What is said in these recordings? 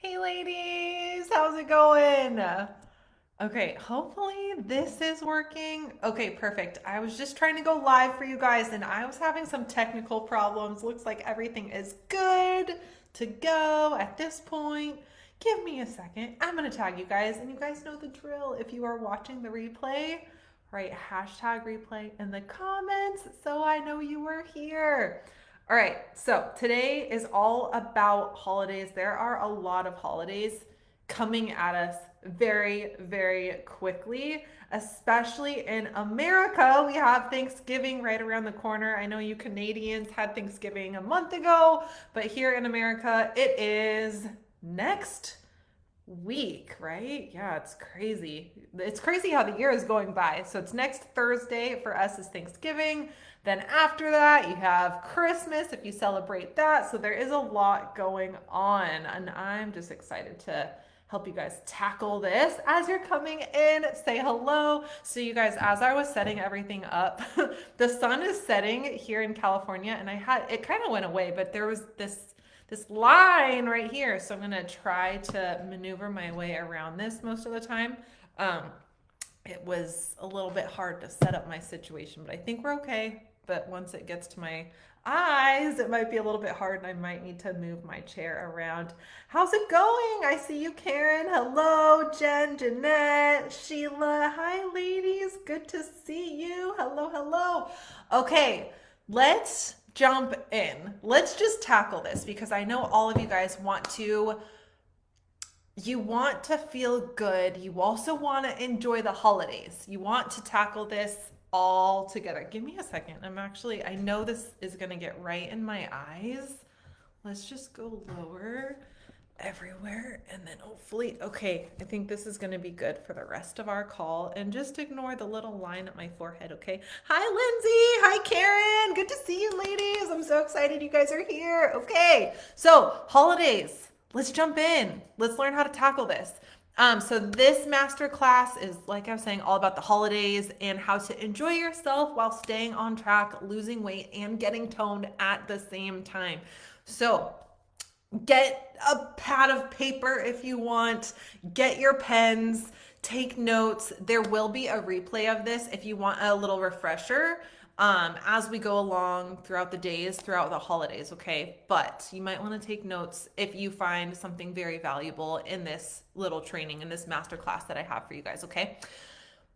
Hey ladies, how's it going? Okay, hopefully this is working. Okay, perfect. I was just trying to go live for you guys and I was having some technical problems. Looks like everything is good to go at this point. Give me a second. I'm gonna tag you guys and you guys know the drill. If you are watching the replay, write hashtag replay in the comments so I know you were here. All right, so today is all about holidays. There are a lot of holidays coming at us very, very quickly, especially in America. We have Thanksgiving right around the corner. I know you Canadians had Thanksgiving a month ago, but here in America, it is next week, right? Yeah, it's crazy. It's crazy how the year is going by. So it's next Thursday for us is Thanksgiving. Then after that, you have Christmas if you celebrate that. So there is a lot going on, and I'm just excited to help you guys tackle this. As you're coming in, say hello. So you guys, as I was setting everything up, the sun is setting here in California, and I had it kind of went away, but there was this line right here. So I'm gonna try to maneuver my way around this most of the time. Um, it was a little bit hard to set up my situation, but I think we're okay. But once it gets to my eyes, it might be a little bit hard and I might need to move my chair around. How's it going? I see you, Karen. Hello, Jen, Jeanette, Sheila. Hi, ladies. Good to see you. Hello, hello. Okay, let's jump in. Let's just tackle this because I know all of you guys want to feel good. You also want to enjoy the holidays. You want to tackle this all together. Give me a second. I know this is going to get right in my eyes. Let's just go lower everywhere and then hopefully, okay, I think this is going to be good for the rest of our call and just ignore the little line at my forehead, okay? Hi, Lindsay. Hi, Karen. Good to see you, ladies. I'm so excited you guys are here. Okay, so holidays. Let's jump in. Let's learn how to tackle this. So this master class is, like I was saying, all about the holidays and how to enjoy yourself while staying on track, losing weight, and getting toned at the same time. So get a pad of paper if you want, get your pens, take notes. There will be a replay of this if you want a little refresher as we go along throughout the days, throughout the holidays, okay? But you might want to take notes if you find something very valuable in this little training, in this masterclass that I have for you guys, okay?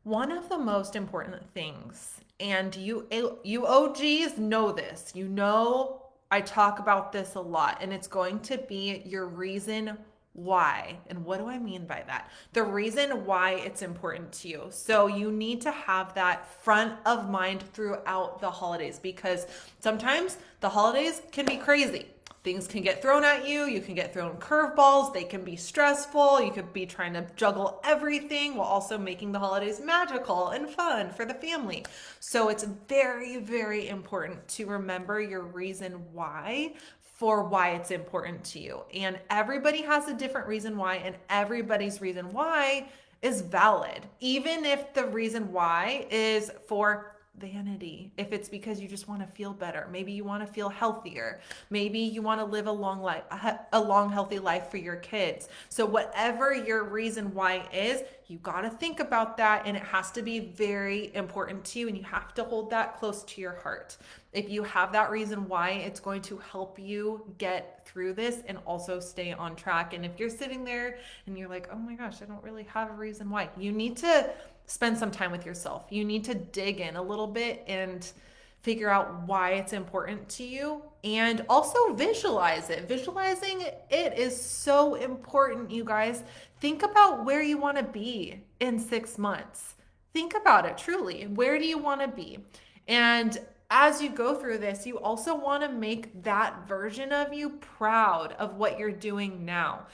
One of the most important things, and you OGs know this, you know I talk about this a lot, and it's going to be your reason why. And what do I mean by that? The reason why it's important to you. So you need to have that front of mind throughout the holidays because sometimes the holidays can be crazy. Things can get thrown at you. You can get thrown curveballs. They can be stressful. You could be trying to juggle everything while also making the holidays magical and fun for the family. So it's very, very important to remember your reason why for why it's important to you. And everybody has a different reason why, and everybody's reason why is valid. Even if the reason why is for vanity, if it's because you just want to feel better, maybe you want to feel healthier, maybe you want to live a long life, a long healthy life for your kids. So whatever your reason why is, you got to think about that, and it has to be very important to you, and you have to hold that close to your heart. If you have that reason why, it's going to help you get through this and also stay on track. And if you're sitting there and you're like, oh my gosh, I don't really have a reason why, you need to spend some time with yourself. You need to dig in a little bit and figure out why it's important to you and also visualize it. Visualizing it is so important, you guys. Think about where you want to be in 6 months. Think about it truly. Where do you want to be? And as you go through this, you also want to make that version of you proud of what you're doing now.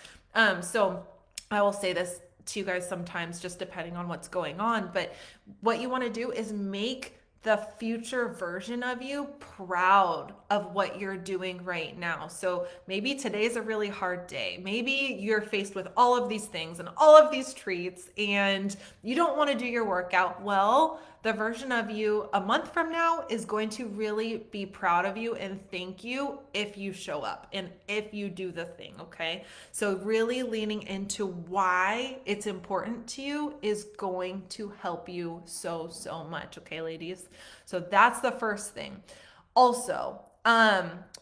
So I will say this to you guys sometimes, just depending on what's going on, but what you want to do is make the future version of you proud of what you're doing right now. So maybe today's a really hard day. Maybe you're faced with all of these things and all of these treats and you don't want to do your workout. Well, the version of you a month from now is going to really be proud of you and thank you if you show up and if you do the thing, okay? So really leaning into why it's important to you is going to help you so, so much, okay, ladies? So that's the first thing. Also,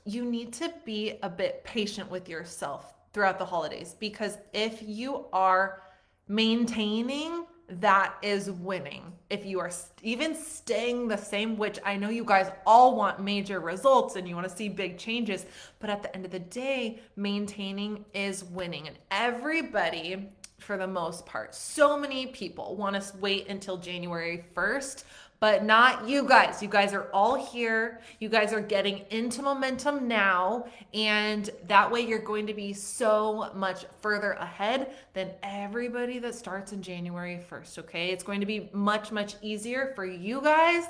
you need to be a bit patient with yourself throughout the holidays, because if you are maintaining, that is winning. If you are even staying the same, which I know you guys all want major results and you want to see big changes, but at the end of the day, maintaining is winning. And everybody, for the most part, so many people want to wait until January 1st, but not you guys. You guys are all here. You guys are getting into momentum now. And that way you're going to be so much further ahead than everybody that starts in January 1st, okay? It's going to be much, much easier for you guys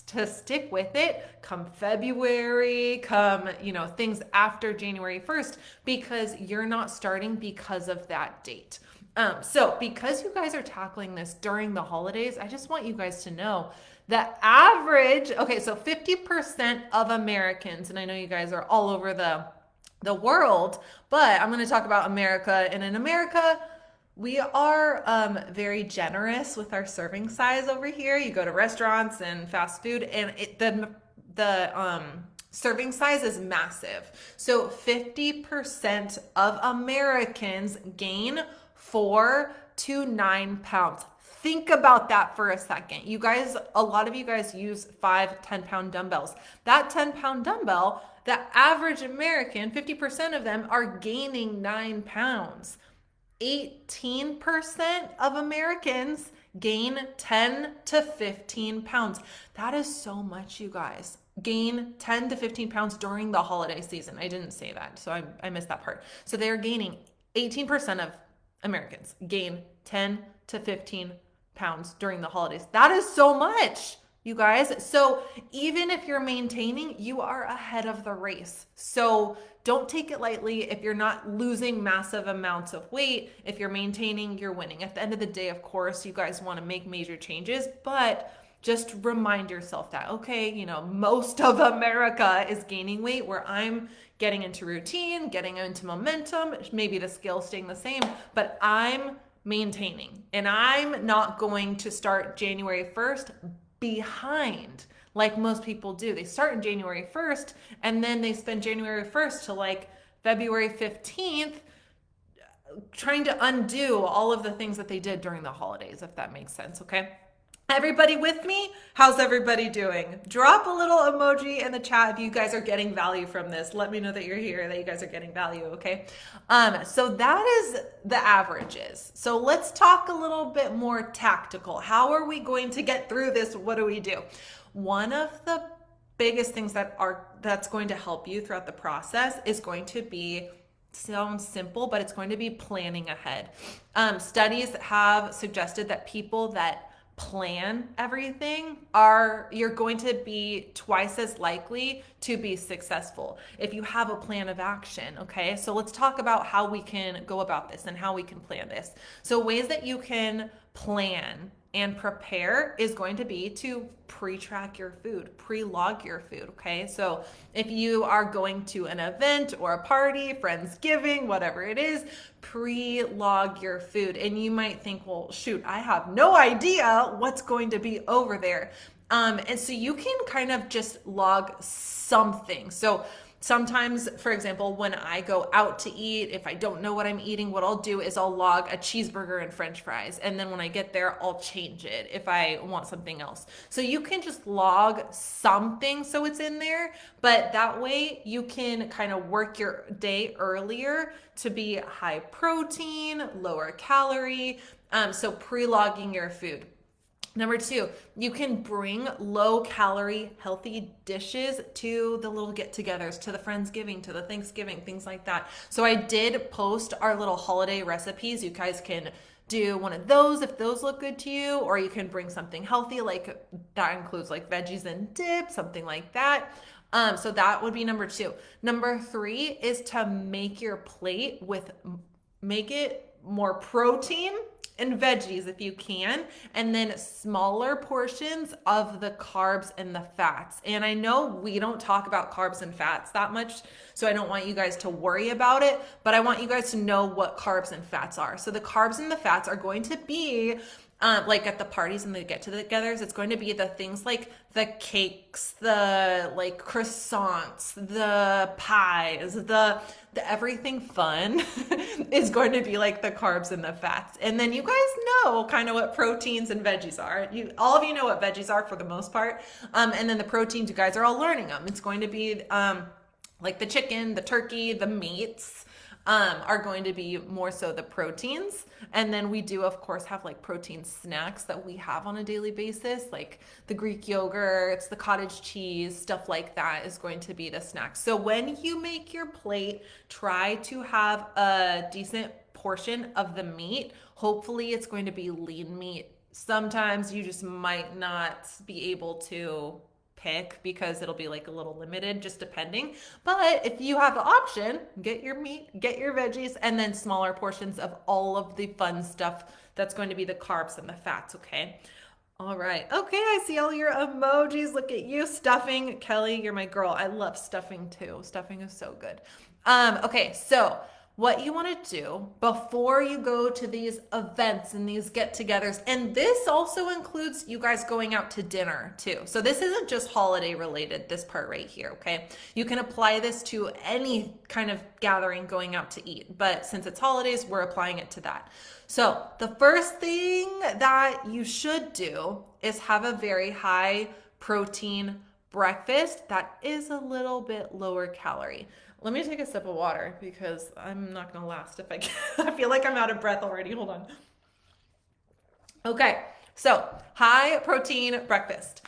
to stick with it come February, come, things after January 1st, because you're not starting because of that date. So because you guys are tackling this during the holidays, I just want you guys to know the average, okay, so 50% of Americans, and I know you guys are all over the world, but I'm going to talk about America. And in America, we are very generous with our serving size over here. You go to restaurants and fast food, and the serving size is massive. So 50% of Americans gain 4 to 9 pounds. Think about that for a second. You guys, a lot of you guys use 5-10 pound dumbbells. That 10-pound dumbbell, the average American, 50% of them are gaining 9 pounds. 18% of Americans gain 10 to 15 pounds. That is so much, you guys. Gain 10 to 15 pounds during the holiday season. I didn't say that, so I missed that part. So they're gaining 18% of Americans gain 10 to 15 pounds during the holidays. That is so much, you guys. So even if you're maintaining, you are ahead of the race. So don't take it lightly. If you're not losing massive amounts of weight, if you're maintaining, you're winning. At the end of the day, of course, you guys want to make major changes, but just remind yourself that, okay, most of America is gaining weight, where I'm getting into routine, getting into momentum, maybe the scale staying the same, but I'm maintaining. And I'm not going to start January 1st behind like most people do. They start in January 1st and then they spend January 1st to like February 15th trying to undo all of the things that they did during the holidays, if that makes sense, okay? Everybody with me? How's everybody doing? Drop a little emoji in the chat if you guys are getting value from this. Let me know that you're here, that you guys are getting value, okay? So that is the averages. So let's talk a little bit more tactical. How are we going to get through this? What do we do? One of the biggest things that's going to help you throughout the process is going to be, sounds simple, but it's going to be planning ahead. Studies have suggested that people that plan everything you're going to be twice as likely to be successful if you have a plan of action, okay? So let's talk about how we can go about this and how we can plan this. So ways that you can plan and prepare is going to be to pre-track your food, pre-log your food, okay? So if you are going to an event or a party, Friendsgiving, whatever it is, pre-log your food. And you might think, well, shoot, I have no idea what's going to be over there. And so you can kind of just log something. So sometimes, for example, when I go out to eat, if I don't know what I'm eating, what I'll do is I'll log a cheeseburger and French fries. And then when I get there, I'll change it if I want something else. So you can just log something so it's in there, but that way you can kind of work your day earlier to be high protein, lower calorie. So pre-logging your food. Number 2, you can bring low-calorie, healthy dishes to the little get-togethers, to the Friendsgiving, to the Thanksgiving, things like that. So I did post our little holiday recipes. You guys can do one of those if those look good to you, or you can bring something healthy, like that includes like veggies and dip, something like that. So that would be number 2. Number 3 is to make your plate make it more protein and veggies if you can, and then smaller portions of the carbs and the fats. And I know we don't talk about carbs and fats that much, so I don't want you guys to worry about it, but I want you guys to know what carbs and fats are. So the carbs and the fats are going to be like at the parties and the get-togethers, it's going to be the things like the cakes, the like croissants, the pies, the everything fun is going to be like the carbs and the fats. And then you guys know kind of what proteins and veggies are. All of you know what veggies are for the most part. And then the proteins, you guys are all learning them. It's going to be like the chicken, the turkey, the meats. Are going to be more so the proteins. And then we do, of course, have like protein snacks that we have on a daily basis, like the Greek yogurts, the cottage cheese, stuff like that is going to be the snacks. So when you make your plate, try to have a decent portion of the meat. Hopefully it's going to be lean meat. Sometimes you just might not be able to pick because it'll be like a little limited, just depending. But if you have the option, get your meat, get your veggies, and then smaller portions of all of the fun stuff that's going to be the carbs and the fats, okay? All right. Okay, I see all your emojis. Look at you. Stuffing. Kelly, you're my girl. I love stuffing too. Stuffing is so good. Okay, so what you want to do before you go to these events and these get-togethers, and this also includes you guys going out to dinner too. So this isn't just holiday related, this part right here, okay? You can apply this to any kind of gathering going out to eat, but since it's holidays, we're applying it to that. So the first thing that you should do is have a very high protein breakfast that is a little bit lower calorie. Let me take a sip of water because I'm not going to last if I can. I feel like I'm out of breath already. Hold on. Okay, so high protein breakfast.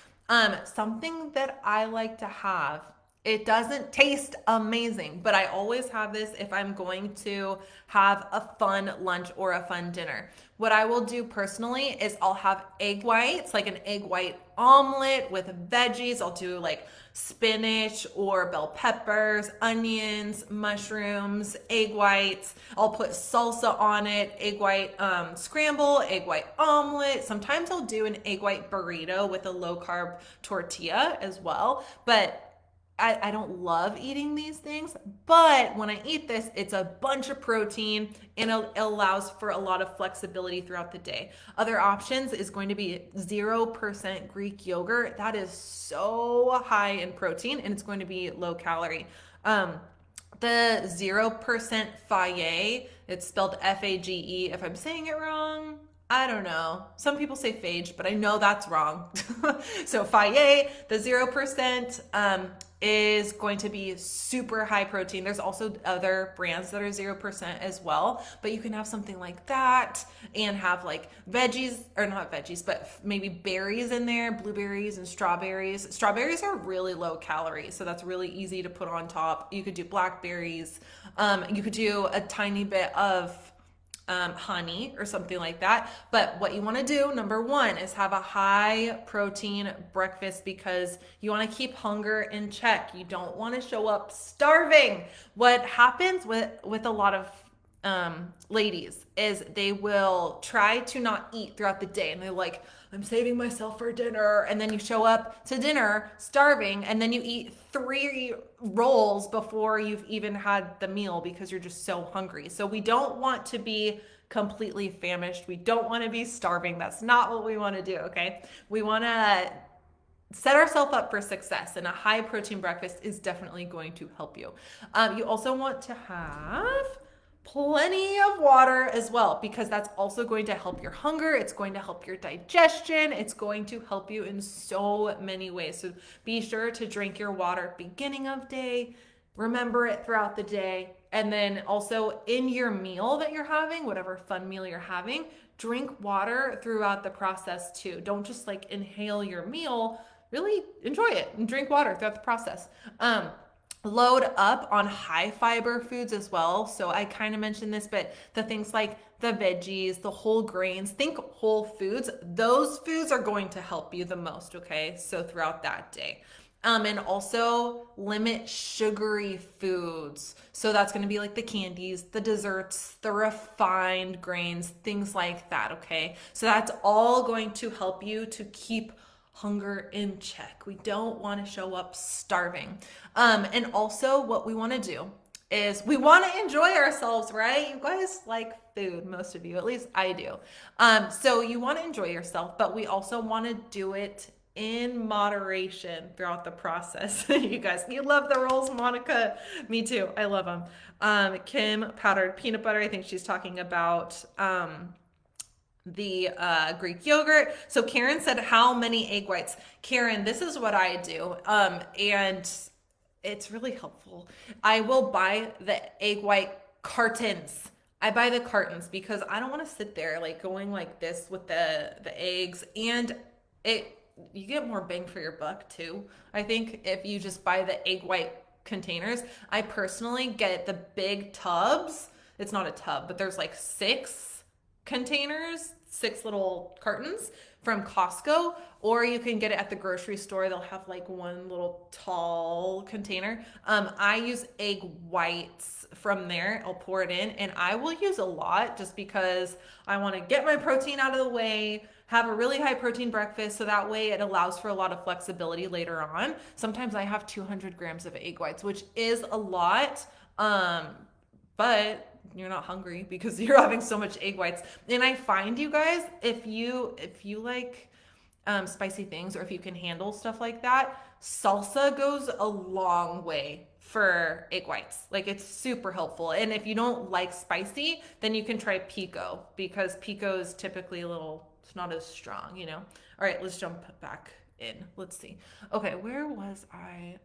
Something that I like to have, it doesn't taste amazing, but I always have this if I'm going to have a fun lunch or a fun dinner. What I will do personally is I'll have egg whites, like an egg white omelet with veggies. I'll do like spinach or bell peppers, onions, mushrooms, egg whites. I'll put salsa on it, egg white scramble, egg white omelet. Sometimes I'll do an egg white burrito with a low carb tortilla as well. But I don't love eating these things, but when I eat this, it's a bunch of protein and it allows for a lot of flexibility throughout the day. Other options is going to be 0% Greek yogurt. That is so high in protein and it's going to be low calorie. The 0% Fage, it's spelled F-A-G-E. If I'm saying it wrong, I don't know. Some people say phage, but I know that's wrong. So Fage, the 0%, is going to be super high protein. There's also other brands that are 0% as well, but you can have something like that and have like veggies, or not veggies, but maybe berries in there, blueberries and strawberries. Strawberries are really low calorie, so that's really easy to put on top. You could do blackberries. You could do a tiny bit of honey or something like that. But what you want to do, number one, is have a high protein breakfast because you want to keep hunger in check. You don't want to show up starving. What happens with a lot of ladies is they will try to not eat throughout the day and they're like, I'm saving myself for dinner. And then you show up to dinner starving and then you eat 3 rolls before you've even had the meal because you're just so hungry. So we don't want to be completely famished. We don't want to be starving. That's not what we want to do, okay? We want to set ourselves up for success, and a high protein breakfast is definitely going to help you. You also want to have plenty of water as well because that's also going to help your hunger. It's going to help your digestion. It's going to help you in so many ways. So be sure to drink your water beginning of day, remember it throughout the day, and then also in your meal that you're having, whatever fun meal you're having, drink water throughout the process too. Don't just like inhale your meal, really enjoy it and drink water throughout the process. Load up on high fiber foods as well. So I kind of mentioned this, but the things like the veggies, the whole grains, think whole foods. Those foods are going to help you the most, okay? So throughout that day. And also limit sugary foods. So that's going to be like the candies, the desserts, the refined grains, things like that. Okay. So that's all going to help you to keep hunger in check. We don't want to show up starving. And also, what we want to do is we want to enjoy ourselves, right? You guys like food, most of you, at least I do. So you want to enjoy yourself, but we also want to do it in moderation throughout the process. You guys, you love the rolls, Monica. Me too. I love them. Kim, powdered peanut butter. I think she's talking about the Greek yogurt. So Karen said, how many egg whites? Karen, this is what I do. And it's really helpful. I will buy the egg white cartons. I buy the cartons because I don't want to sit there like going like this with the eggs, and you get more bang for your buck too. I think if you just buy the egg white containers. I personally get the big tubs. It's not a tub, but there's like 6 containers, 6 little cartons from Costco, or you can get it at the grocery store. They'll have like one little tall container. I use egg whites from there. I'll pour it in, and I will use a lot just because I want to get my protein out of the way, have a really high protein breakfast, so that way it allows for a lot of flexibility later on. Sometimes I have 200 grams of egg whites, which is a lot, but you're not hungry because you're having so much egg whites. And I find, you guys, if you like spicy things, or if you can handle stuff like that, salsa goes a long way for egg whites. Like, it's super helpful. And if you don't like spicy, then you can try pico, because pico is typically a little, it's not as strong, you know. All right, let's jump back in. Let's see. Okay, where was I?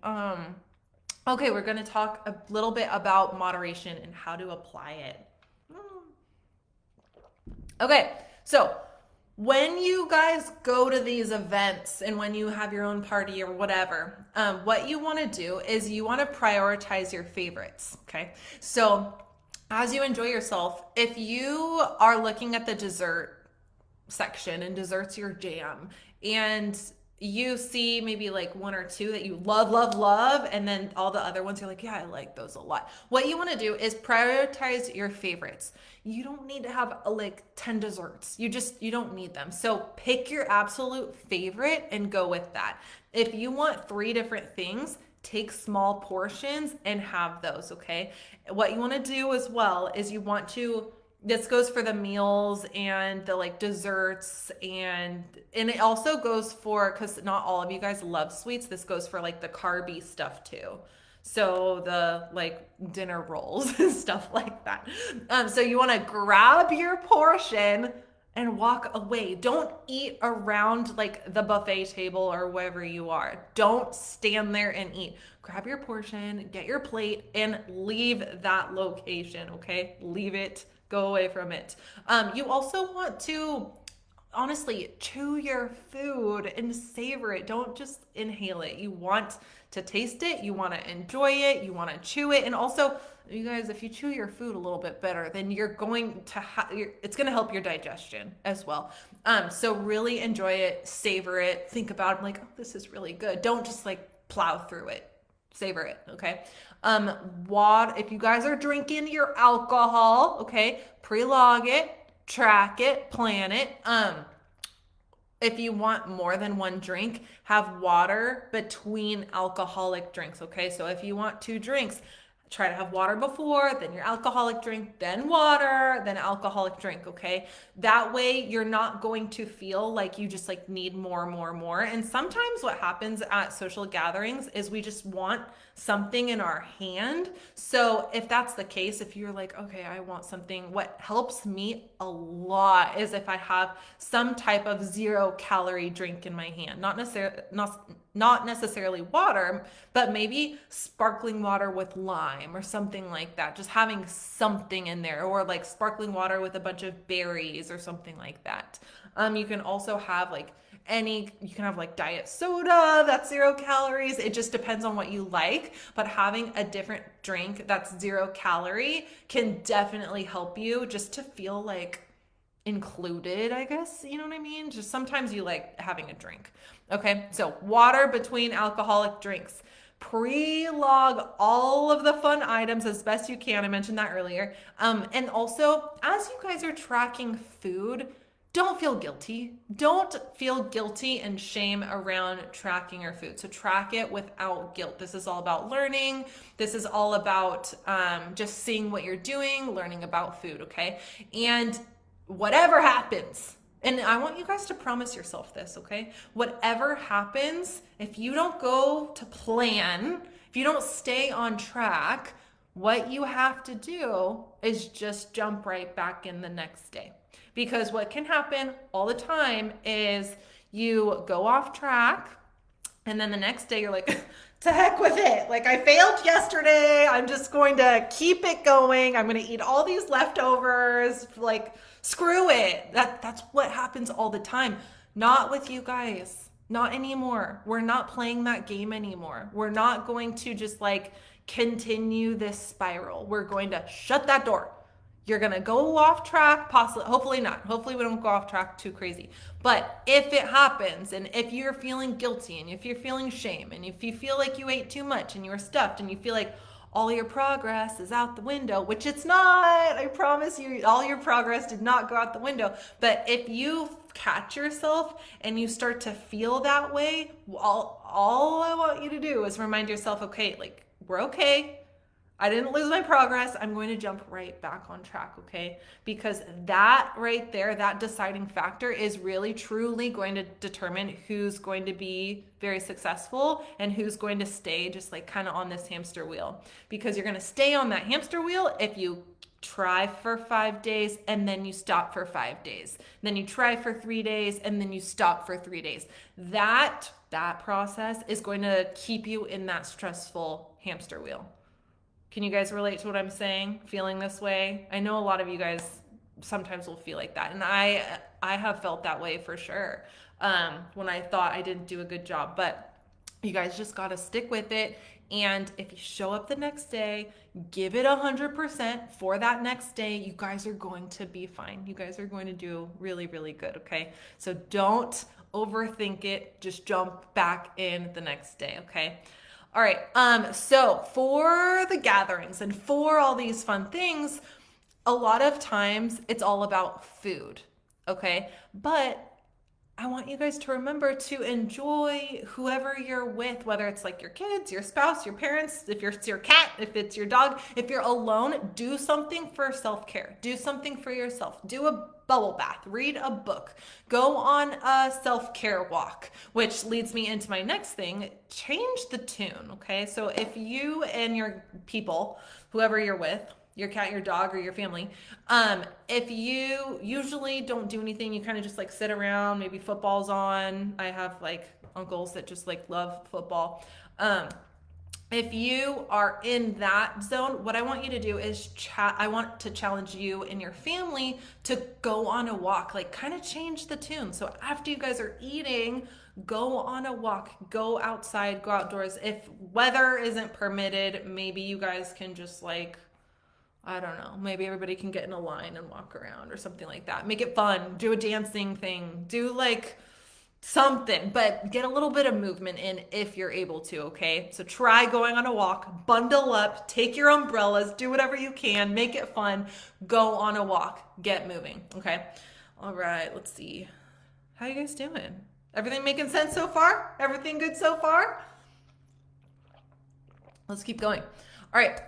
Okay, we're going to talk a little bit about moderation and how to apply it. Okay, so when you guys go to these events and when you have your own party or whatever, what you want to do is you want to prioritize your favorites, okay? So as you enjoy yourself, if you are looking at the dessert section and desserts your jam, and you see maybe like 1 or 2 that you love, and then all the other ones you're like, yeah, I like those a lot. What you want to do is prioritize your favorites. You don't need to have like 10 desserts. You don't need them. So pick your absolute favorite and go with that. If you want 3 different things, take small portions and have those, okay? What you want to do as well is you want to, this goes for the meals and the like desserts, and it also goes for, because not all of you guys love sweets, this goes for like the carby stuff too. So the like dinner rolls and stuff like that. So you want to grab your portion and walk away. Don't eat around like the buffet table or wherever you are. Don't stand there and eat. Grab your portion, get your plate, and leave that location, okay? Leave it. Go away from it. You also want to honestly chew your food and savor it. Don't just inhale it. You want to taste it. You want to enjoy it. You want to chew it. And also, you guys, if you chew your food a little bit better, then you're going to it's going to help your digestion as well. So really enjoy it, savor it, think about it, like, oh, this is really good. Don't just like plow through it. Savor it, okay? If you guys are drinking your alcohol, okay, pre-log it, track it, plan it. If you want more than 1 drink, have water between alcoholic drinks, okay? So if you want 2 drinks, try to have water before, then your alcoholic drink, then water, then alcoholic drink, okay? That way you're not going to feel like you just like need more. And sometimes what happens at social gatherings is we just want something in our hand. So if that's the case, if you're like, okay, I want something, what helps me a lot is if I have some type of 0-calorie drink in my hand. Not necessarily water, but maybe sparkling water with lime or something like that. Just having something in there, or like sparkling water with a bunch of berries or something like that. You can also have like you can have like diet soda that's 0 calories. It just depends on what you like, but having a different drink that's 0 calorie can definitely help you just to feel like included, I guess. You know what I mean? Just sometimes you like having a drink. Okay, so water between alcoholic drinks. Pre-log all of the fun items as best you can. I mentioned that earlier. And also, as you guys are tracking food, don't feel guilty. Don't feel guilty and shame around tracking your food. So track it without guilt. This is all about learning. This is all about just seeing what you're doing, learning about food, okay? And whatever happens, and I want you guys to promise yourself this, okay? Whatever happens, if you don't go to plan, if you don't stay on track, what you have to do is just jump right back in the next day. Because what can happen all the time is you go off track and then the next day you're like, to heck with it. Like, I failed yesterday. I'm just going to keep it going. I'm going to eat all these leftovers. Like, screw it. That's what happens all the time. Not with you guys. Not anymore. We're not playing that game anymore. We're not going to just like continue this spiral. We're going to shut that door. You're going to go off track, possibly, hopefully not. Hopefully we don't go off track too crazy. But if it happens, and if you're feeling guilty, and if you're feeling shame, and if you feel like you ate too much and you were stuffed, and you feel like all your progress is out the window, which it's not, I promise you, all your progress did not go out the window. But if you catch yourself and you start to feel that way, all I want you to do is remind yourself, okay, like, we're okay. I didn't lose my progress. I'm going to jump right back on track, okay? Because that right there, that deciding factor is really truly going to determine who's going to be very successful and who's going to stay just like kind of on this hamster wheel. Because you're going to stay on that hamster wheel if you try for 5 days and then you stop for 5 days. Then you try for 3 days and then you stop for 3 days. That process is going to keep you in that stressful hamster wheel. Can you guys relate to what I'm saying? Feeling this way? I know a lot of you guys sometimes will feel like that. And I have felt that way for sure. When I thought I didn't do a good job, but you guys just got to stick with it. And if you show up the next day, give it 100% for that next day, you guys are going to be fine. You guys are going to do really, really good. Okay. So don't overthink it. Just jump back in the next day. Okay. All right, so for the gatherings and for all these fun things, a lot of times it's all about food, okay? But I want you guys to remember to enjoy whoever you're with, whether it's like your kids, your spouse, your parents, if it's your cat, if it's your dog, if you're alone, do something for self-care. Do something for yourself. Do a bubble bath, read a book, go on a self-care walk, which leads me into my next thing, change the tune, okay? So if you and your people, whoever you're with, your cat, your dog, or your family, if you usually don't do anything, you kind of just like sit around, maybe football's on. I have like uncles that just like love football. If you are in that zone, what I want you to do is I want to challenge you and your family to go on a walk, like kind of change the tune. So after you guys are eating, go on a walk, go outside, go outdoors. If weather isn't permitted, maybe you guys can just like, I don't know, maybe everybody can get in a line and walk around or something like that. Make it fun, do a dancing thing, do like something, but get a little bit of movement in if you're able to, okay? So try going on a walk, bundle up, take your umbrellas, do whatever you can, make it fun, go on a walk, get moving, okay? All right, let's see. How you guys doing? Everything making sense so far? Everything good so far? Let's keep going. All right.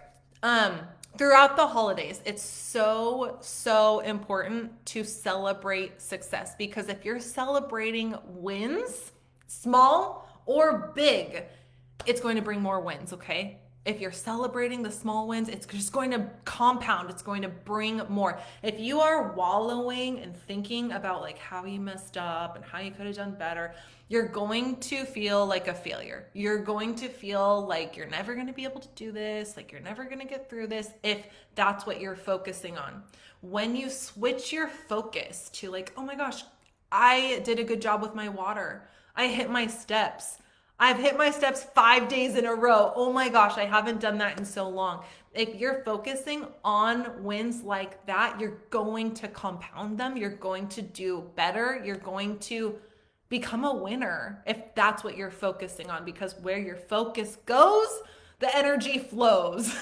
Throughout the holidays, it's so important to celebrate success, because if you're celebrating wins, small or big, it's going to bring more wins, okay? If you're celebrating the small wins, it's just going to compound. It's going to bring more. If you are wallowing and thinking about like how you messed up and how you could have done better, you're going to feel like a failure. You're going to feel like you're never going to be able to do this, like you're never going to get through this if that's what you're focusing on. When you switch your focus to like, oh my gosh, I did a good job with my water. I hit my steps. I've hit my steps 5 days in a row. Oh my gosh, I haven't done that in so long. If you're focusing on wins like that, you're going to compound them. You're going to do better. You're going to become a winner if that's what you're focusing on, because where your focus goes, the energy flows.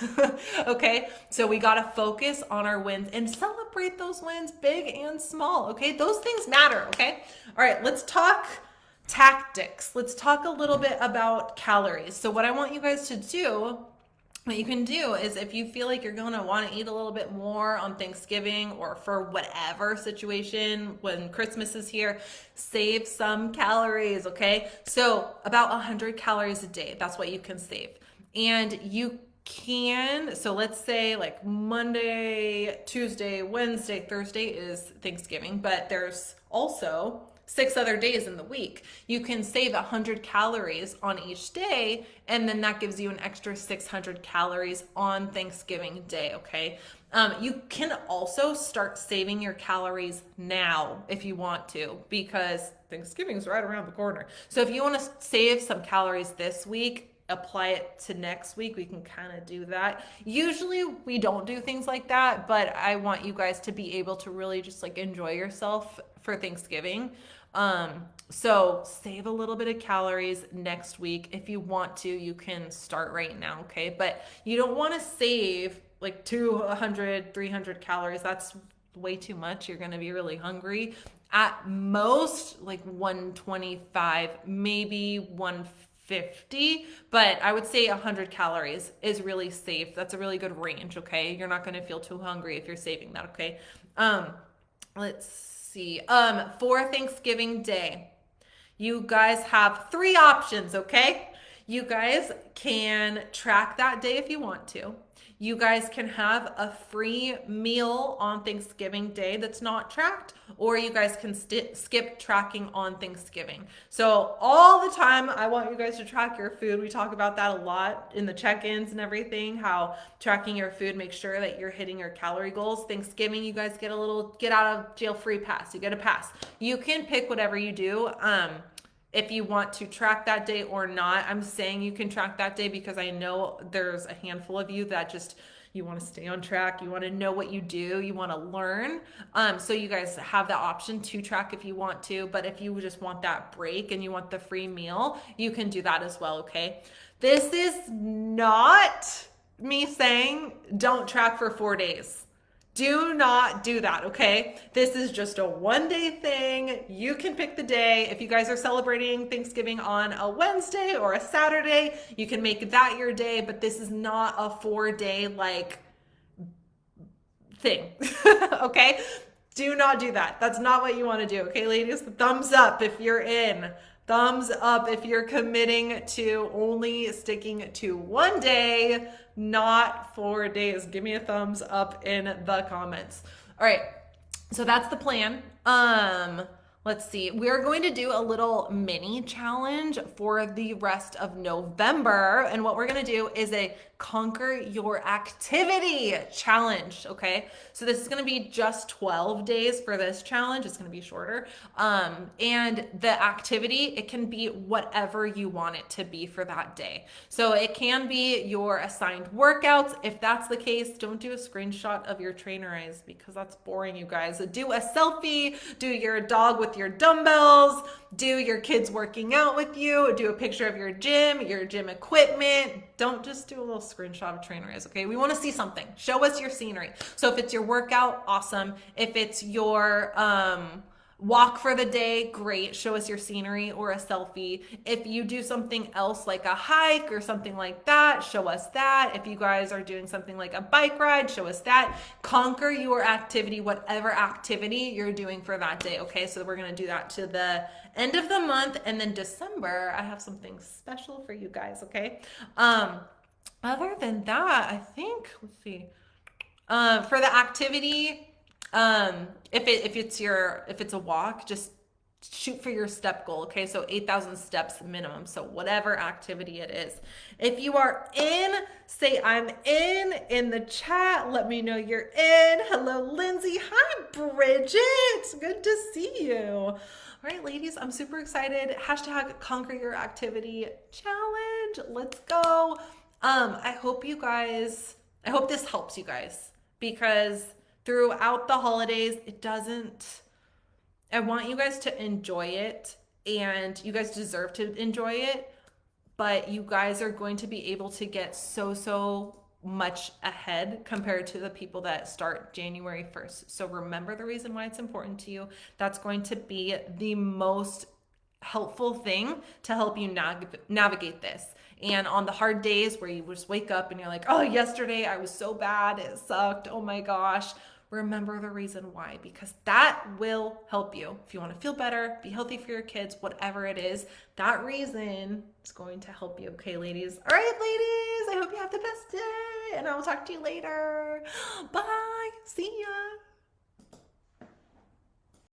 Okay, so we got to focus on our wins and celebrate those wins, big and small. Okay, those things matter. Okay, all right, let's talk tactics. Let's talk a little bit about calories. So what I want you guys to do, what you can do is, if you feel like you're going to want to eat a little bit more on Thanksgiving or for whatever situation when Christmas is here, save some calories, okay? So about 100 calories a day, that's what you can save. And you can, so let's say like Monday, Tuesday, Wednesday, Thursday is Thanksgiving, but there's also 6 other days in the week. You can save 100 calories on each day, and then that gives you an extra 600 calories on Thanksgiving Day, okay? You can also start saving your calories now if you want to, because Thanksgiving is right around the corner. So if you want to save some calories this week, apply it to next week, we can kind of do that. Usually we don't do things like that, but I want you guys to be able to really just like enjoy yourself for Thanksgiving. So save a little bit of calories next week. If you want to, you can start right now, okay? But you don't want to save like 200, 300 calories. That's way too much. You're going to be really hungry. At most, like 125, maybe 150, but I would say 100 calories is really safe. That's a really good range, okay? You're not going to feel too hungry if you're saving that, okay? Let's see. For Thanksgiving Day, you guys have 3 options, okay? You guys can track that day if you want to. You guys can have a free meal on Thanksgiving Day that's not tracked, or you guys can skip tracking on Thanksgiving. So all the time, I want you guys to track your food. We talk about that a lot in the check-ins and everything, how tracking your food makes sure that you're hitting your calorie goals. Thanksgiving, you guys get a little get out of jail free pass. You get a pass. You can pick whatever you do. If you want to track that day or not. I'm saying you can track that day because I know there's a handful of you that just, you want to stay on track, you want to know what you do, you want to learn. So you guys have the option to track if you want to, but if you just want that break and you want the free meal, you can do that as well, okay? This is not me saying don't track for 4 days. Do not do that, okay? This is just a 1-day thing. You can pick the day. If you guys are celebrating Thanksgiving on a Wednesday or a Saturday, you can make that your day, but this is not a 4-day like thing, okay? Do not do that. That's not what you want to do, okay, ladies? Thumbs up if you're in. Thumbs up if you're committing to only sticking to 1 day, not 4 days. Give me a thumbs up in the comments. All right, so that's the plan. Let's see. We're going to do a little mini challenge for the rest of November. And what we're going to do is a conquer your activity challenge. Okay. So this is going to be just 12 days for this challenge. It's going to be shorter. And the activity, it can be whatever you want it to be for that day. So it can be your assigned workouts. If that's the case, don't do a screenshot of your trainer eyes because that's boring, you guys. Do a selfie, do your dog with your dumbbells, do your kids working out with you, do a picture of your gym equipment. Don't just do a little screenshot of trainer eyes, okay? We want to see something. Show us your scenery. So if it's your workout, awesome. If it's your walk for the day, great. Show us your scenery or a selfie. If you do something else like a hike or something like that, show us that. If you guys are doing something like a bike ride, show us that. Conquer your activity, whatever activity you're doing for that day, okay? So we're going to do that to the end of the month, and then December, I have something special for you guys, okay? Other than that, I think, let's see, for the activity, if it's a walk, just shoot for your step goal. Okay. So 8,000 steps minimum. So whatever activity it is, if you are in, say I'm in the chat, let me know you're in. Hello, Lindsay. Hi, Bridget. Good to see you. All right, ladies, I'm super excited. Hashtag conquer your activity challenge. Let's go. I hope you guys I hope this helps you guys because throughout the holidays, I want you guys to enjoy it and you guys deserve to enjoy it, but you guys are going to be able to get so much ahead compared to the people that start January 1st. So remember the reason why it's important to you. That's going to be the most helpful thing to help you navigate this. And on the hard days where you just wake up and you're like, oh, yesterday I was so bad, it sucked, oh my gosh, remember the reason why, because that will help you. If you want to feel better, be healthy for your kids, whatever it is, that reason is going to help you. Okay, ladies? All right, ladies, I hope you have the best day, and I will talk to you later. Bye. See ya.